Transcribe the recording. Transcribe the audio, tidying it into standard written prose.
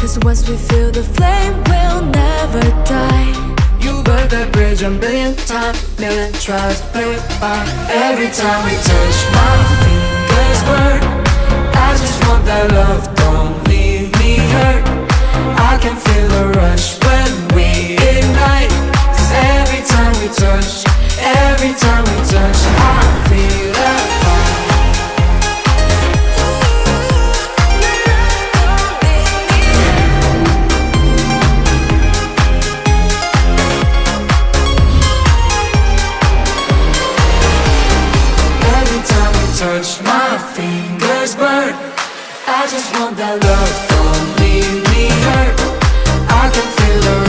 'cause once we feel the flame, we'll never die. You burn that bridge a million times, million tries, play with fire. Every time we touch, my fingers burn. I just want that love, don't leave me hurt. I can feel the rush when we ignite. 'Cause every time we touch, every time we touch, I feel that fire. Touch, my fingers burn. I just want that love, don't leave me hurt. I can feel the